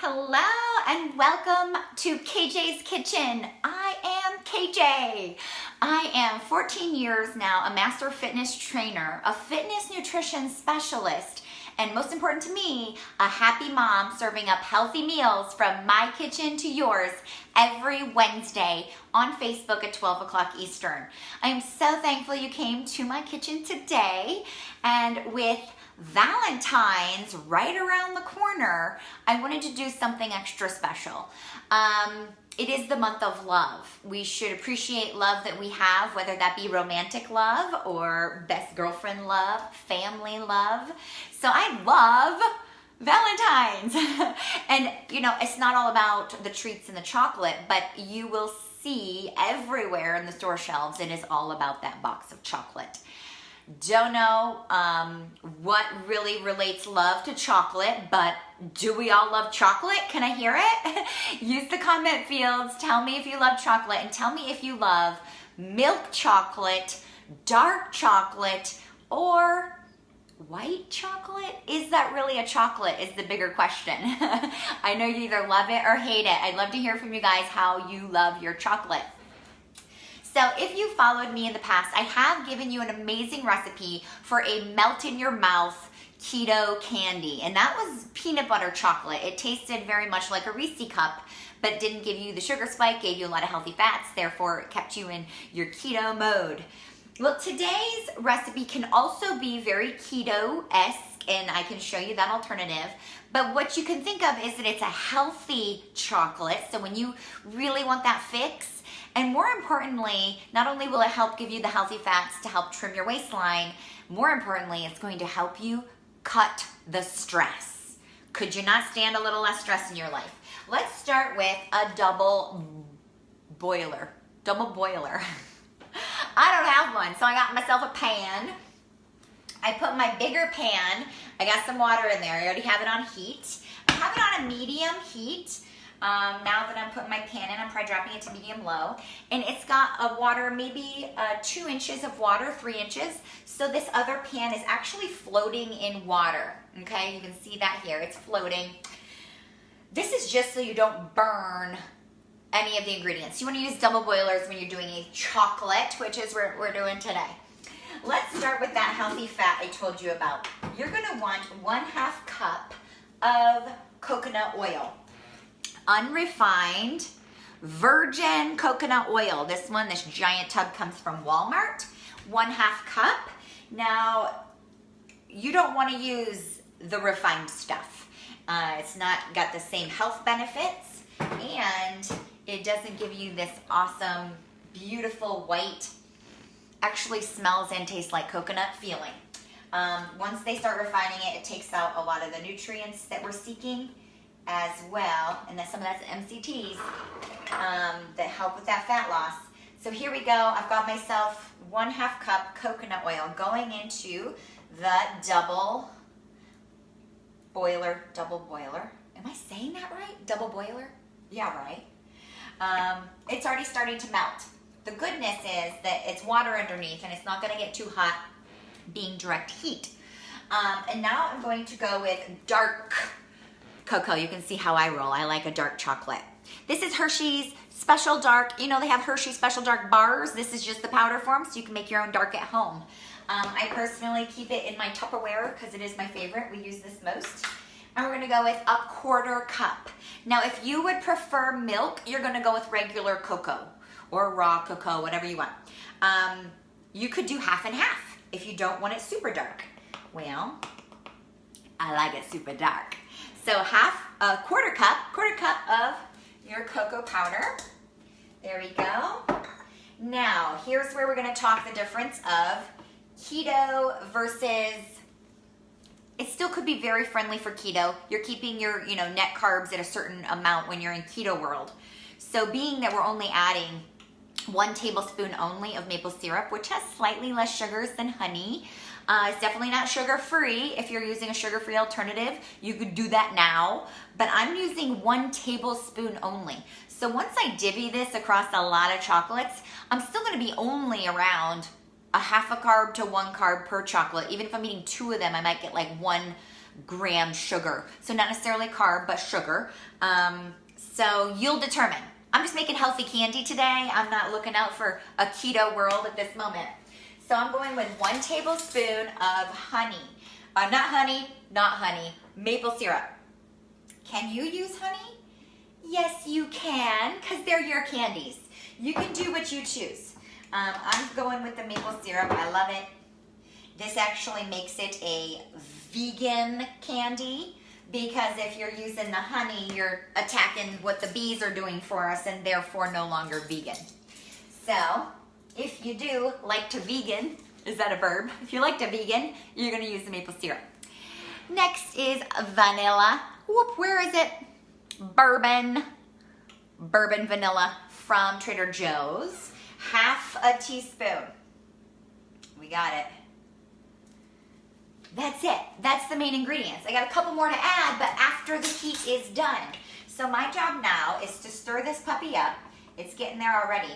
Hello and welcome to KJ's Kitchen. I am KJ. I am 14 years now a master fitness trainer, a fitness nutrition specialist, and most important to me, a happy mom serving up healthy meals from my kitchen to yours every Wednesday on Facebook at 12 o'clock Eastern. I am so thankful you came to my kitchen today, and with Valentine's right around the corner, I wanted to do something extra special. It is the month of love. We should appreciate love that we have, whether that be romantic love or best girlfriend love, family love. So I love Valentine's. And you know, it's not all about the treats and the chocolate, but you will see everywhere in the store shelves, it is all about that box of chocolate. Don't know what really relates love to chocolate, but do we all love chocolate? Can I hear it? Use the comment fields. Tell me if you love chocolate, and tell me if you love milk chocolate, dark chocolate, or white chocolate. Is that really a chocolate is the bigger question. I know you either love it or hate it. I'd love to hear from you guys how you love your chocolate. So if you followed me in the past, I have given you an amazing recipe for a melt in your mouth keto candy, and that was peanut butter chocolate. It tasted very much like a Reese cup, but didn't give you the sugar spike, gave you a lot of healthy fats, therefore it kept you in your keto mode. Well, today's recipe can also be very keto-esque, and I can show you that alternative. But what you can think of is that it's a healthy chocolate, so when you really want that fix, and more importantly, not only will it help give you the healthy fats to help trim your waistline, more importantly, it's going to help you cut the stress. Could you not stand a little less stress in your life? Let's start with a double boiler. I don't have one, so I got myself a pan. I put my bigger pan, I got some water in there. I already have it on heat. I have it on a medium heat. Now that I'm putting my pan in, I'm probably dropping it to medium low. And it's got a water, maybe 2 inches of water, 3 inches. So this other pan is actually floating in water. Okay, you can see that here, it's floating. This is just so you don't burn any of the ingredients. You want to use double boilers when you're doing a chocolate, which is what we're doing today. Let's start with that healthy fat I told you about. You're gonna want 1/2 cup of coconut oil. Unrefined virgin coconut oil. This giant tub comes from Walmart. 1/2 cup. Now, you don't want to use the refined stuff. It's not got the same health benefits, and it doesn't give you this awesome, beautiful white, actually smells and tastes like coconut feeling. Once they start refining it, it takes out a lot of the nutrients that we're seeking as well, and then some of that's MCTs that help with that fat loss. So here we go. I've got myself 1/2 cup coconut oil going into the double boiler. Am I saying that right? Double boiler? Yeah, right. It's already starting to melt. The goodness is that it's water underneath and it's not going to get too hot being direct heat. And now I'm going to go with dark cocoa. You can see how I roll. I like a dark chocolate. This is Hershey's Special Dark. You know, they have Hershey Special Dark bars. This is just the powder form, so you can make your own dark at home. I personally keep it in my Tupperware because it is my favorite. We use this most. And we're going to go with 1/4 cup. Now, if you would prefer milk, you're going to go with regular cocoa or raw cocoa, whatever you want. You could do 1/2 and 1/2 if you don't want it super dark. Well, I like it super dark. So 1/4 cup of your cocoa powder. There we go. Now, here's where we're going to talk the difference of keto versus, it still could be very friendly for keto. You're keeping your, net carbs at a certain amount when you're in keto world. So being that we're only adding 1 tablespoon only of maple syrup, which has slightly less sugars than honey. It's definitely not sugar-free. If you're using a sugar-free alternative, you could do that now, but I'm using 1 tablespoon only. So once I divvy this across a lot of chocolates, I'm still gonna be only around 1/2 carb to 1 carb per chocolate. Even if I'm eating 2 of them, I might get like 1 gram sugar. So not necessarily carb, but sugar. So you'll determine. I'm just making healthy candy today. I'm not looking out for a keto world at this moment. So I'm going with 1 tablespoon of honey. Not honey, maple syrup. Can you use honey? Yes, you can, because they're your candies. You can do what you choose. I'm going with the maple syrup. I love it. This actually makes it a vegan candy, because if you're using the honey, you're attacking what the bees are doing for us and therefore no longer vegan. So if you do like to vegan, is that a verb? If you like to vegan, you're gonna use the maple syrup. Next is vanilla. Whoop, where is it? Bourbon vanilla from Trader Joe's. Half a teaspoon. We got it. That's it. That's the main ingredients. I got a couple more to add, but after the heat is done. So my job now is to stir this puppy up. It's getting there already.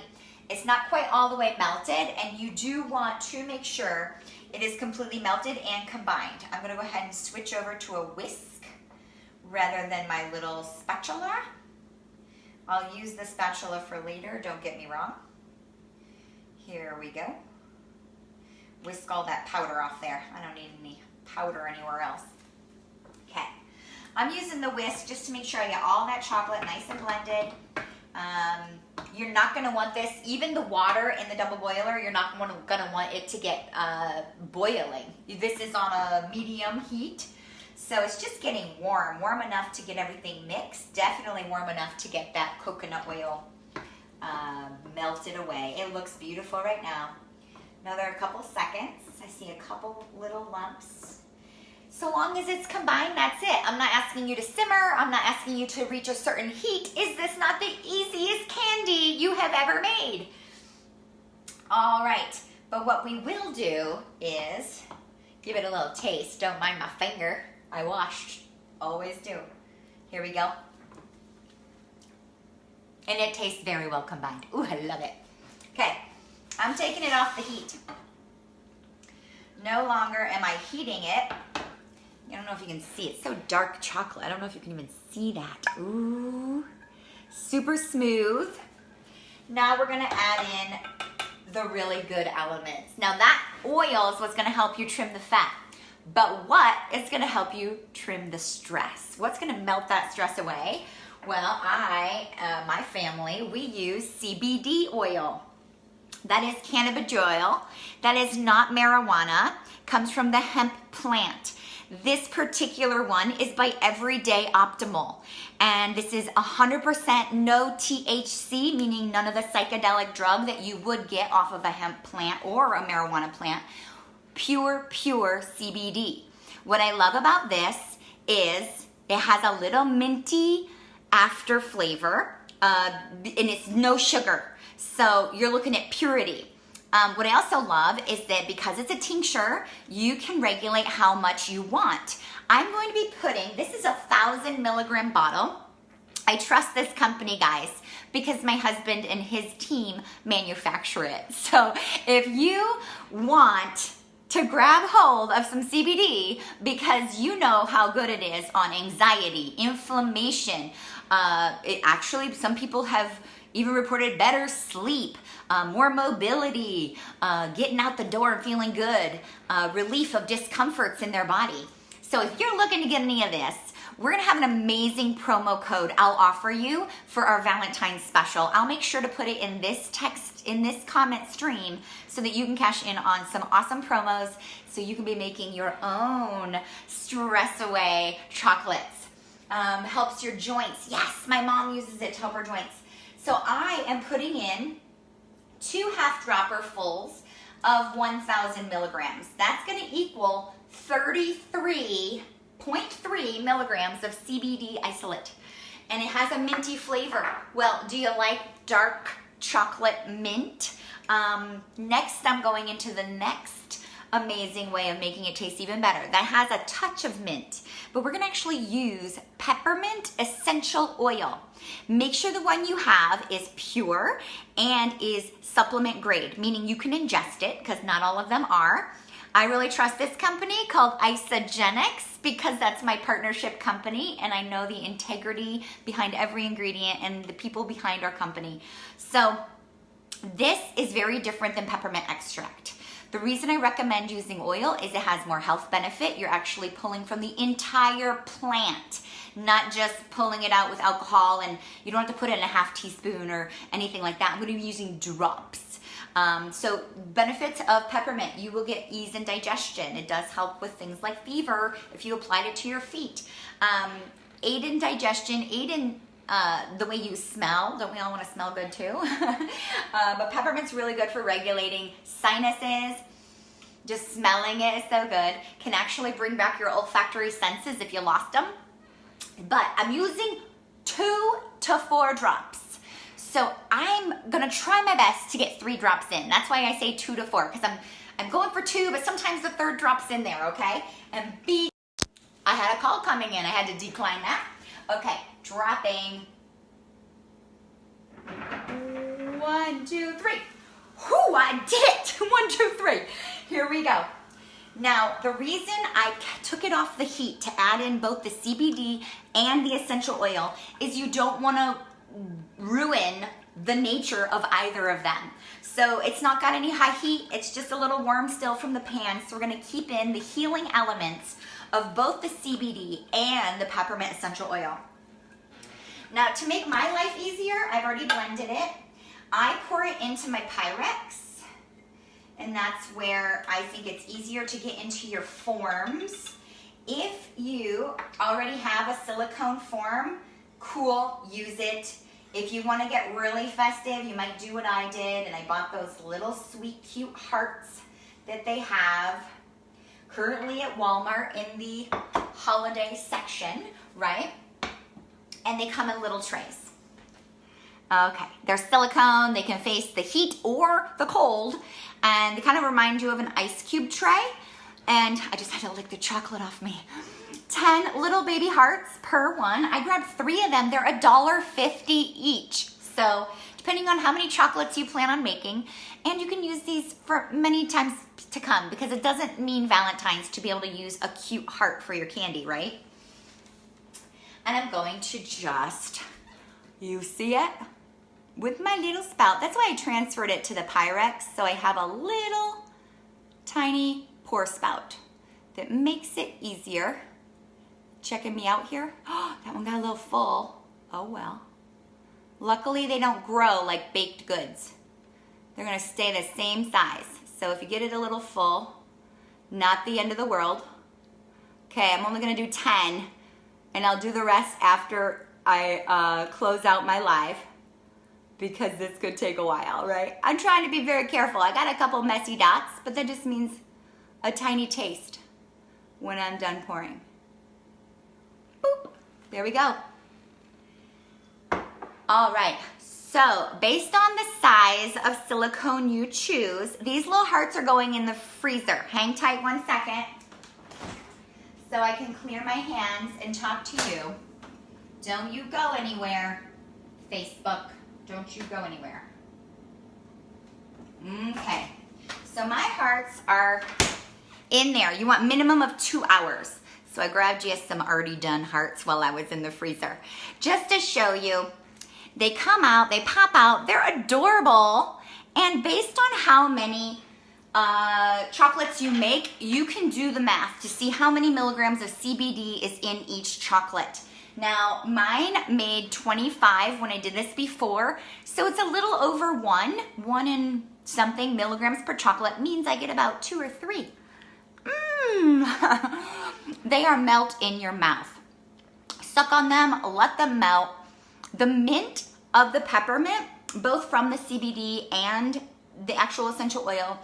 It's not quite all the way melted, and you do want to make sure it is completely melted and combined. I'm gonna go ahead and switch over to a whisk rather than my little spatula. I'll use the spatula for later, don't get me wrong. Here we go. Whisk all that powder off there. I don't need any powder anywhere else. Okay, I'm using the whisk just to make sure I get all that chocolate nice and blended. You're not gonna want this, even the water in the double boiler, you're not gonna want it to get boiling. This is on a medium heat, so it's just getting warm enough to get everything mixed, definitely warm enough to get that coconut oil melted away. It looks beautiful right now. Another couple seconds. I see a couple little lumps. So long as it's combined, that's it. I'm not asking you to simmer. I'm not asking you to reach a certain heat. Is this not the easiest candy you have ever made? All right, but what we will do is give it a little taste. Don't mind my finger. I washed, always do. Here we go. And it tastes very well combined. Ooh, I love it. Okay. I'm taking it off the heat. No longer am I heating it. I don't know if you can see. It's so dark chocolate. I don't know if you can even see that. Ooh, super smooth. Now we're gonna add in the really good elements. Now that oil is what's gonna help you trim the fat. But what is gonna help you trim the stress? What's gonna melt that stress away? Well, my family, we use CBD oil. That is cannabis oil. That is not marijuana. Comes from the hemp plant. This particular one is by Everyday Optimal. And this is 100% no THC, meaning none of the psychedelic drug that you would get off of a hemp plant or a marijuana plant. Pure CBD. What I love about this is it has a little minty after flavor, and it's no sugar. So you're looking at purity. What I also love is that because it's a tincture, you can regulate how much you want. I'm going to be putting, this is a 1,000 milligram bottle. I trust this company, guys, because my husband and his team manufacture it. So if you want to grab hold of some CBD because you know how good it is on anxiety, inflammation, some people have even reported better sleep, more mobility, getting out the door and feeling good, relief of discomforts in their body. So if you're looking to get any of this, we're gonna have an amazing promo code I'll offer you for our Valentine's special. I'll make sure to put it in this text, in this comment stream, so that you can cash in on some awesome promos so you can be making your own stress away chocolates. Helps your joints. Yes, my mom uses it to help her joints. So I am putting in 2 half dropper fulls of 1,000 milligrams. That's gonna equal 33.3 milligrams of CBD isolate. And it has a minty flavor. Well, do you like dark chocolate mint? Next, I'm going into the next amazing way of making it taste even better. That has a touch of mint, but we're gonna actually use peppermint essential oil. Make sure the one you have is pure and is supplement grade, meaning you can ingest it, because not all of them are. I really trust this company called Isogenics because that's my partnership company and I know the integrity behind every ingredient and the people behind our company. So this is very different than peppermint extract. The reason I recommend using oil is it has more health benefit. You're actually pulling from the entire plant, not just pulling it out with alcohol, and you don't have to put it in a half teaspoon or anything like that. I'm going to be using drops. So benefits of peppermint, you will get ease in digestion. It does help with things like fever if you applied it to your feet. Aid in digestion, aid in the way you smell. Don't we all want to smell good too? But peppermint's really good for regulating sinuses. Just smelling it is so good. Can actually bring back your olfactory senses if you lost them. But I'm using 2 to 4 drops. So I'm gonna try my best to get 3 drops in. That's why I say 2 to 4, because I'm going for 2, but sometimes the 3rd drop's in there, okay? And B, I had a call coming in. I had to decline that. Okay, dropping 1, 2, 3. Whoo, I did it! 1, 2, 3. Here we go. Now, the reason I took it off the heat to add in both the CBD and the essential oil is you don't want to ruin the nature of either of them. So it's not got any high heat. It's just a little warm still from the pan. So we're going to keep in the healing elements of both the CBD and the peppermint essential oil. Now, to make my life easier, I've already blended it. I pour it into my Pyrex. And that's where I think it's easier to get into your forms. If you already have a silicone form, cool, use it. If you want to get really festive, you might do what I did, and I bought those little sweet, cute hearts that they have currently at Walmart in the holiday section, right? And they come in little trays. Okay, they're silicone, they can face the heat or the cold, and they kind of remind you of an ice cube tray. And I just had to lick the chocolate off me. 10 little baby hearts per one. I grabbed 3 of them. They're $1.50 each. So depending on how many chocolates you plan on making, and you can use these for many times to come because it doesn't mean Valentine's to be able to use a cute heart for your candy, right? And I'm going to just, you see it? With my little spout. That's why I transferred it to the Pyrex, so I have a little tiny pour spout that makes it easier. Checking me out here? Oh, that one got a little full. Oh well. Luckily they don't grow like baked goods. They're gonna stay the same size. So if you get it a little full, not the end of the world. Okay, I'm only gonna do 10 and I'll do the rest after I close out my live, because this could take a while, right? I'm trying to be very careful. I got a couple messy dots, but that just means a tiny taste when I'm done pouring. Boop, there we go. All right, so based on the size of silicone you choose, these little hearts are going in the freezer. Hang tight 1 second so I can clear my hands and talk to you. Don't you go anywhere, Facebook. Don't you go anywhere. Okay, so my hearts are in there. You want minimum of 2 hours. So I grabbed you some already done hearts while I was in the freezer. Just to show you, they come out, they pop out, they're adorable. And based on how many chocolates you make, you can do the math to see how many milligrams of CBD is in each chocolate. Now, mine made 25 when I did this before, so it's a little over 1 and something milligrams per chocolate means I get about 2 or 3. They are melt in your mouth. Suck on them, let them melt. The mint of the peppermint, both from the CBD and the actual essential oil,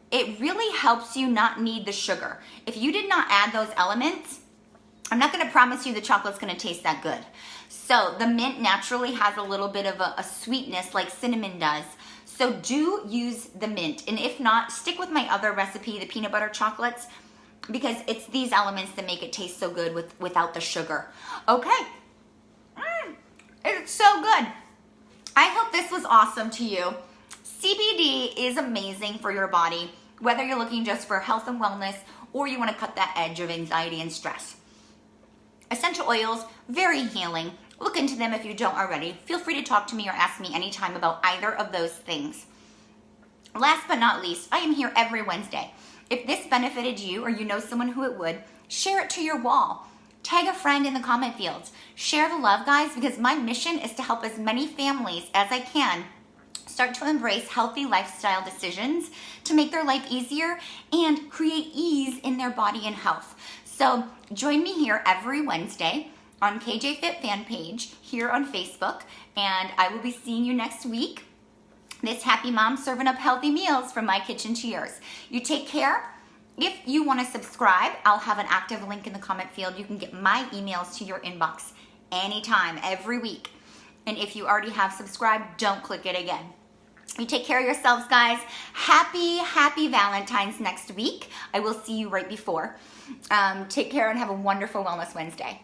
it really helps you not need the sugar. If you did not add those elements, I'm not gonna promise you the chocolate's gonna taste that good. So the mint naturally has a little bit of a sweetness like cinnamon does. So do use the mint. And if not, stick with my other recipe, the peanut butter chocolates, because it's these elements that make it taste so good without the sugar. Okay, it's so good. I hope this was awesome to you. CBD is amazing for your body. whether you're looking just for health and wellness or you want to cut that edge of anxiety and stress. Essential oils, very healing. Look into them if you don't already. Feel free to talk to me or ask me anytime about either of those things. Last but not least, I am here every Wednesday. If this benefited you or you know someone who it would, share it to your wall. Tag a friend in the comment fields. Share the love, guys, because my mission is to help as many families as I can start to embrace healthy lifestyle decisions to make their life easier and create ease in their body and health. So join me here every Wednesday on KJ Fit fan page here on Facebook, and I will be seeing you next week. This happy mom serving up healthy meals from my kitchen to yours. You take care. If you want to subscribe, I'll have an active link in the comment field. You can get my emails to your inbox anytime, every week. And if you already have subscribed, don't click it again. You take care of yourselves, guys. Happy Valentine's next week. I will see you right before. Take care and have a wonderful Wellness Wednesday.